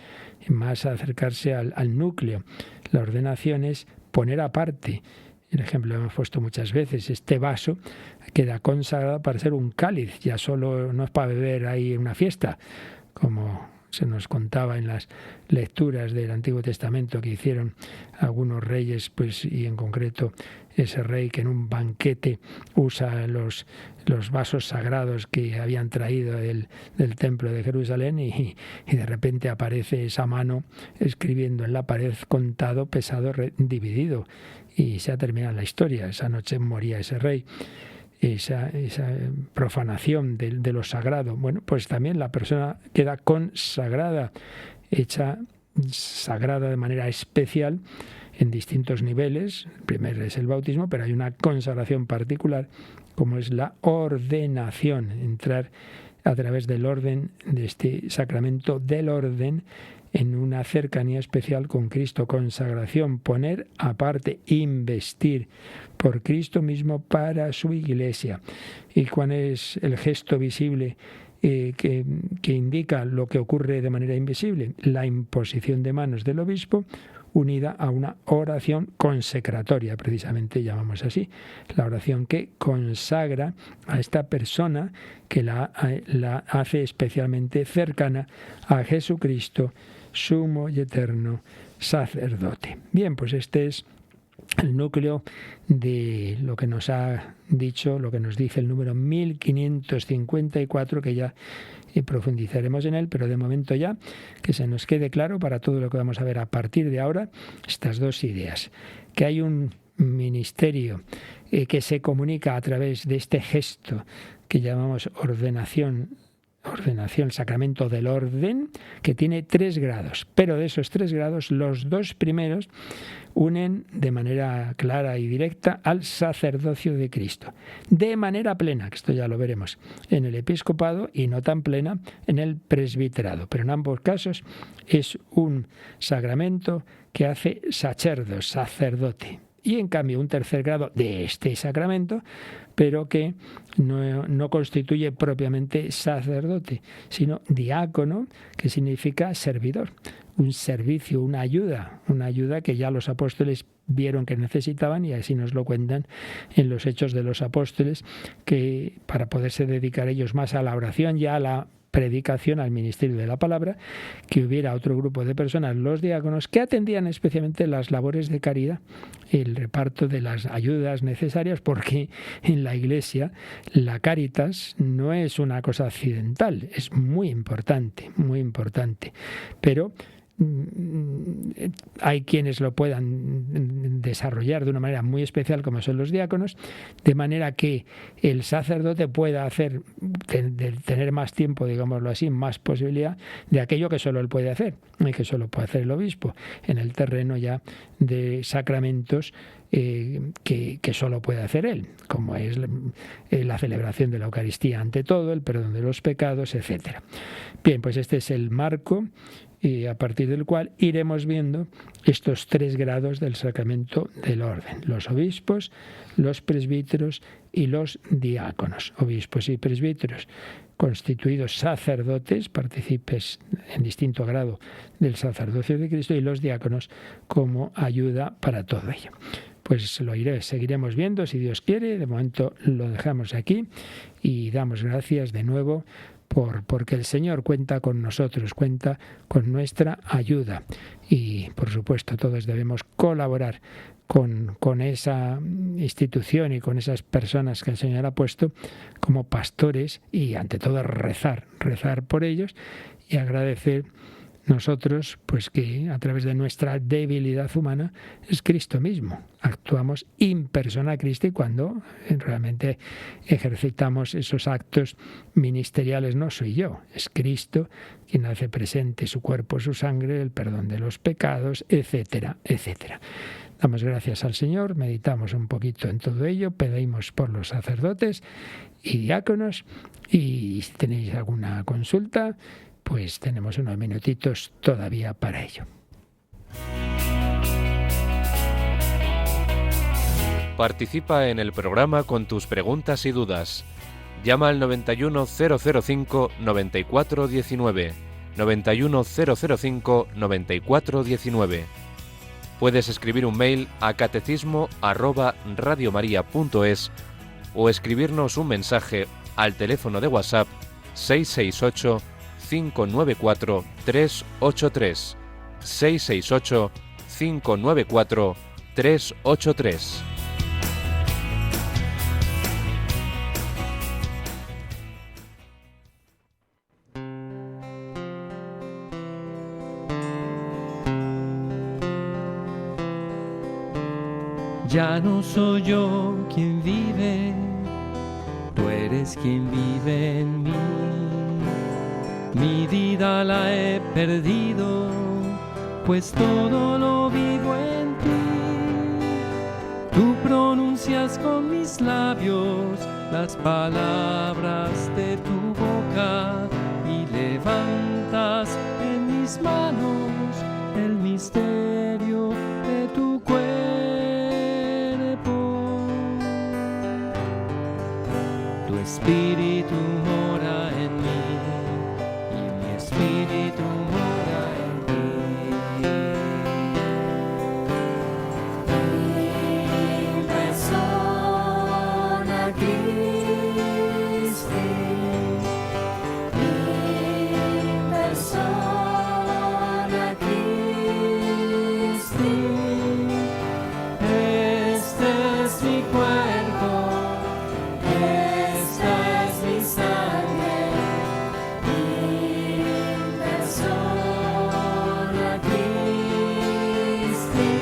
más acercarse al núcleo. La ordenación es poner aparte. El ejemplo lo hemos puesto muchas veces. Este vaso queda consagrado para ser un cáliz. Ya solo no es para beber ahí en una fiesta, como se nos contaba en las lecturas del Antiguo Testamento que hicieron algunos reyes, pues, y en concreto ese rey que en un banquete usa los vasos sagrados que habían traído del templo de Jerusalén y de repente aparece esa mano escribiendo en la pared contado, pesado, dividido, y se ha terminado la historia. Esa noche moría ese rey. Esa profanación de lo sagrado. Bueno, pues también la persona queda consagrada, hecha sagrada de manera especial en distintos niveles. El primero es el bautismo, pero hay una consagración particular, como es la ordenación, entrar a través del orden, de este sacramento del orden, en una cercanía especial con Cristo. Consagración, poner aparte, investir por Cristo mismo para su Iglesia. ¿Y cuál es el gesto visible que indica lo que ocurre de manera invisible? La imposición de manos del obispo, unida a una oración consecratoria, precisamente llamamos así, la oración que consagra a esta persona, que la hace especialmente cercana a Jesucristo, sumo y eterno sacerdote. Bien, pues este es el núcleo de lo que nos ha dicho, lo que nos dice el número 1554, que ya profundizaremos en él, pero de momento ya que se nos quede claro para todo lo que vamos a ver a partir de ahora, estas dos ideas: que hay un ministerio que se comunica a través de este gesto que llamamos ordenación, el sacramento del orden, que tiene 3 grados, pero de esos 3 grados, los 2 primeros unen de manera clara y directa al sacerdocio de Cristo, de manera plena, que esto ya lo veremos, en el episcopado, y no tan plena en el presbiterado, pero en ambos casos es un sacramento que hace sacerdote. Y en cambio un tercer grado de este sacramento, pero que no constituye propiamente sacerdote, sino diácono, que significa servidor, un servicio, una ayuda que ya los apóstoles vieron que necesitaban, y así nos lo cuentan en los Hechos de los Apóstoles, que para poderse dedicar ellos más a la oración y a la predicación, al ministerio de la palabra, que hubiera otro grupo de personas, los diáconos, que atendían especialmente las labores de caridad, el reparto de las ayudas necesarias, porque en la Iglesia la caritas no es una cosa accidental, es muy importante, pero hay quienes lo puedan desarrollar de una manera muy especial, como son los diáconos, de manera que el sacerdote pueda tener más tiempo, digámoslo así, más posibilidad de aquello que solo él puede hacer, y que solo puede hacer el obispo, en el terreno ya de sacramentos que solo puede hacer él, como es la celebración de la Eucaristía ante todo, el perdón de los pecados, etc. Bien, pues este es el marco a partir del cual iremos viendo estos 3 grados del sacramento del orden: los obispos, los presbíteros y los diáconos. Obispos y presbíteros constituidos sacerdotes, partícipes en distinto grado del sacerdocio de Cristo, y los diáconos como ayuda para todo ello. Pues seguiremos viendo, si Dios quiere. De momento lo dejamos aquí y damos gracias de nuevo porque el Señor cuenta con nosotros, cuenta con nuestra ayuda, y por supuesto todos debemos colaborar con esa institución y con esas personas que el Señor ha puesto como pastores, y ante todo rezar por ellos y agradecer nosotros, pues que a través de nuestra debilidad humana es Cristo mismo. Actuamos in persona Christi cuando realmente ejercitamos esos actos ministeriales. No soy yo, es Cristo quien hace presente su cuerpo, su sangre, el perdón de los pecados, etcétera, etcétera. Damos gracias al Señor, meditamos un poquito en todo ello, pedimos por los sacerdotes y diáconos, y si tenéis alguna consulta, pues tenemos unos minutitos todavía para ello. Participa en el programa con tus preguntas y dudas. Llama al 91005-9419, 91005-9419. Puedes escribir un mail a catecismo@radiomaria.es o escribirnos un mensaje al teléfono de WhatsApp 668 594 383, 668 594 383. Ya no soy yo quien vive, tú eres quien vive en mí. Mi vida la he perdido, pues todo lo vivo en ti. Tú pronuncias con mis labios las palabras de tu boca y levantas en mis manos el misterio de tu cuerpo. Tu espíritu mora en mí y mi espíritu mora en ti. Mi persona Christi, mi persona Christi. Este es mi cuerpo, esta es mi sangre, mi persona Christi.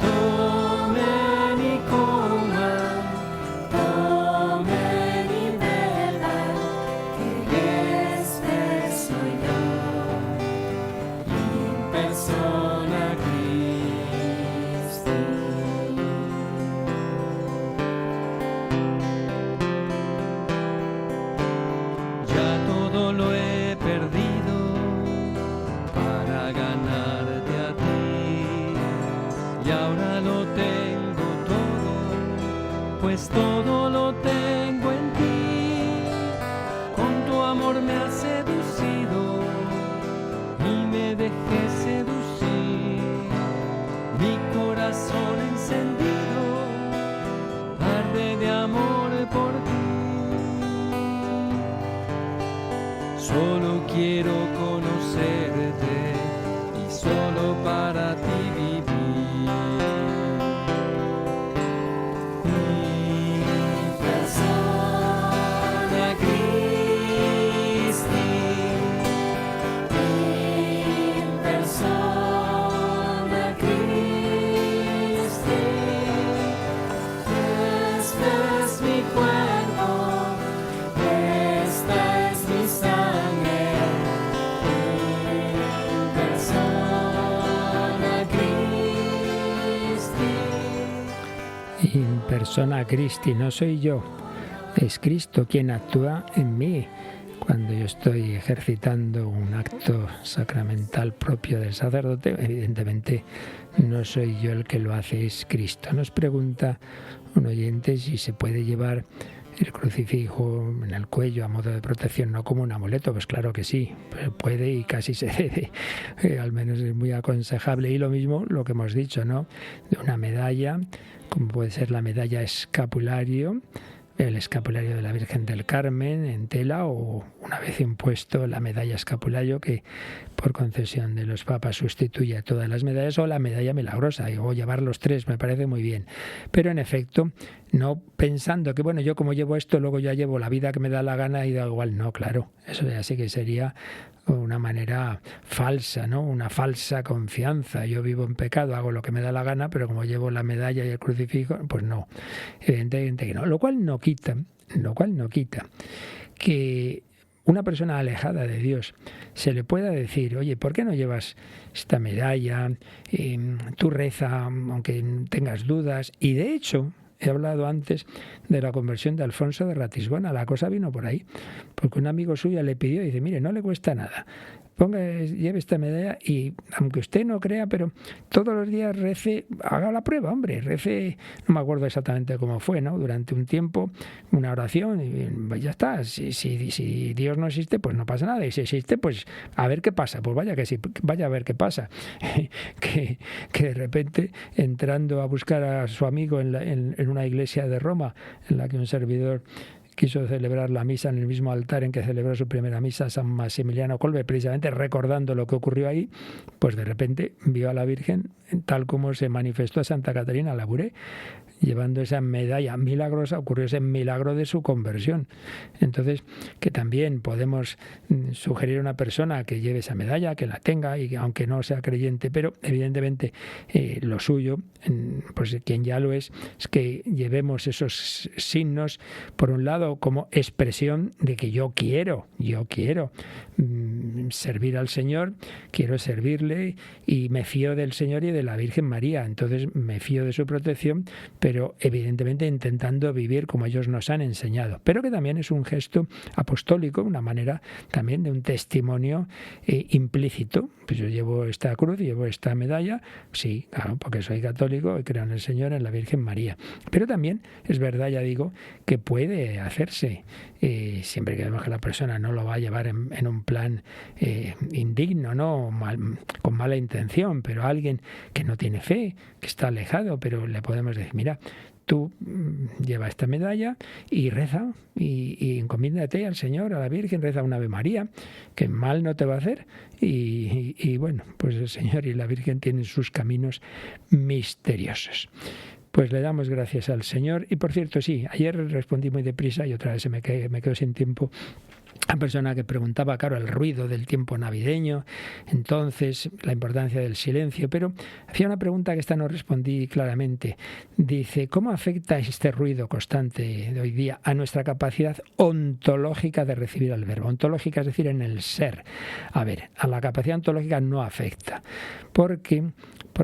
Tomen y coman, tomen y beban, que este soy yo, mi persona Christi. Ya todo lo he perdido para ganarte a ti. Y ahora lo tengo todo, pues todo lo tengo en ti. Con tu amor me has seducido y me dejé seducir. Mi corazón encendido arde de amor por ti. Solo quiero conocerte y solo para ti vivir. Mi Persona Christi, mi persona Christi. Este es mi cuerpo, esta es mi sangre, mi persona Christi. In persona Christi, no soy yo, es Cristo quien actúa en mí. Cuando yo estoy ejercitando un acto sacramental propio del sacerdote, evidentemente no soy yo el que lo hace, es Cristo. Nos pregunta un oyente si se puede llevar el crucifijo en el cuello a modo de protección, no como un amuleto. Pues claro que sí, puede y casi se debe, al menos es muy aconsejable. Y lo mismo lo que hemos dicho, ¿no? De una medalla, como puede ser la medalla escapulario, el escapulario de la Virgen del Carmen en tela, o una vez impuesto la medalla escapulario, que por concesión de los papas sustituye a todas las medallas, o la medalla milagrosa, o llevar los tres, me parece muy bien. Pero en efecto, no pensando que, bueno, yo como llevo esto, luego ya llevo la vida que me da la gana y da igual. No, claro, eso ya sí que sería una manera falsa, ¿no? Una falsa confianza. Yo vivo en pecado, hago lo que me da la gana, pero como llevo la medalla y el crucifijo, pues no, evidentemente que no. Lo cual no quita que una persona alejada de Dios se le pueda decir, oye, ¿por qué no llevas esta medalla? Tú reza aunque tengas dudas. Y de hecho, he hablado antes de la conversión de Alfonso de Ratisbona. La cosa vino por ahí, porque un amigo suyo le pidió y dice, mire, no le cuesta nada. Lleve esta medalla y aunque usted no crea, pero todos los días rece, haga la prueba, hombre, rece, no me acuerdo exactamente cómo fue, ¿no? Durante un tiempo, una oración y pues ya está. Si Dios no existe, pues no pasa nada. Y si existe, pues a ver qué pasa. Pues vaya que sí, vaya a ver qué pasa. que de repente, entrando a buscar a su amigo en una iglesia de Roma, en la que un servidor quiso celebrar la misa en el mismo altar en que celebró su primera misa San Maximiliano Kolbe, precisamente recordando lo que ocurrió ahí, pues de repente vio a la Virgen tal como se manifestó a Santa Catarina Labouré, llevando esa medalla milagrosa. Ocurrió ese milagro de su conversión. Entonces, que también podemos sugerir a una persona que lleve esa medalla, que la tenga, y que aunque no sea creyente, pero evidentemente lo suyo, pues quien ya lo es que llevemos esos signos, por un lado, como expresión de que yo quiero servir al Señor, quiero servirle y me fío del Señor y de la Virgen María. Entonces me fío de su protección, pero evidentemente intentando vivir como ellos nos han enseñado. Pero que también es un gesto apostólico, una manera también de un testimonio implícito. Pues yo llevo esta cruz, llevo esta medalla, sí, claro, porque soy católico y creo en el Señor, en la Virgen María. Pero también es verdad, ya digo, que puede hacerse, siempre que vemos que la persona no lo va a llevar en un plan indigno, ¿no? Con mala intención, pero alguien que no tiene fe, que está alejado, pero le podemos decir, mira, tú lleva esta medalla y reza y encomiéndate al Señor, a la Virgen, reza una Ave María, que mal no te va a hacer. Y bueno, pues el Señor y la Virgen tienen sus caminos misteriosos. Pues le damos gracias al Señor. Y por cierto, sí, ayer respondí muy deprisa y otra vez me quedo sin tiempo. La persona que preguntaba, claro, el ruido del tiempo navideño, entonces la importancia del silencio, pero hacía una pregunta que esta no respondí claramente. Dice, ¿cómo afecta este ruido constante de hoy día a nuestra capacidad ontológica de recibir al verbo? Ontológica, es decir, en el ser. A ver, a la capacidad ontológica no afecta, porque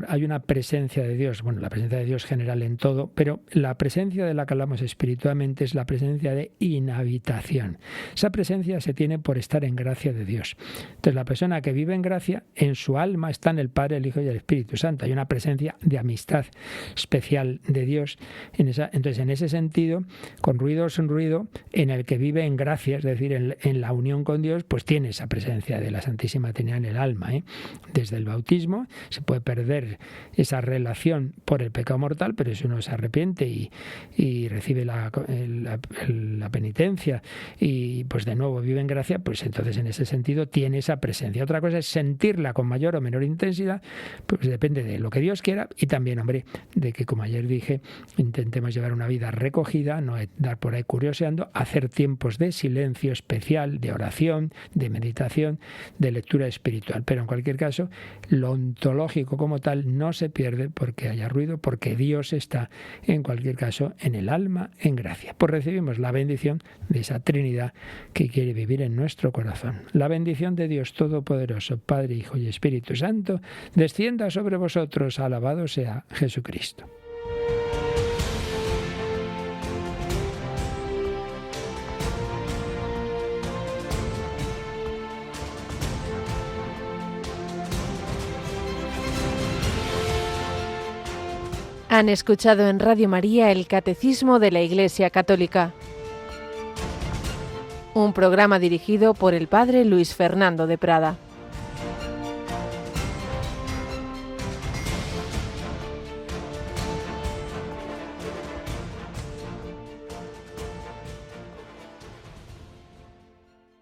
hay una presencia de Dios, bueno, la presencia de Dios general en todo, pero la presencia de la que hablamos espiritualmente es la presencia de inhabitación. Esa presencia se tiene por estar en gracia de Dios. Entonces, la persona que vive en gracia, en su alma están el Padre, el Hijo y el Espíritu Santo. Hay una presencia de amistad especial de Dios. Entonces, en ese sentido, con ruido o sin ruido, en el que vive en gracia, es decir, en la unión con Dios, pues tiene esa presencia de la Santísima Trinidad en el alma. Desde el bautismo se puede perder esa relación por el pecado mortal, pero si uno se arrepiente y recibe la penitencia y pues de nuevo vive en gracia, pues entonces en ese sentido tiene esa presencia. Otra cosa es sentirla con mayor o menor intensidad, pues depende de lo que Dios quiera y también, hombre, de que, como ayer dije, intentemos llevar una vida recogida, no dar por ahí curioseando, hacer tiempos de silencio especial, de oración, de meditación, de lectura espiritual. Pero en cualquier caso, lo ontológico como tal no se pierde porque haya ruido, porque Dios está en cualquier caso en el alma, en gracia. Pues recibimos la bendición de esa Trinidad que quiere vivir en nuestro corazón. La bendición de Dios Todopoderoso, Padre, Hijo y Espíritu Santo, descienda sobre vosotros. Alabado sea Jesucristo. Han escuchado en Radio María el Catecismo de la Iglesia Católica, un programa dirigido por el Padre Luis Fernando de Prada.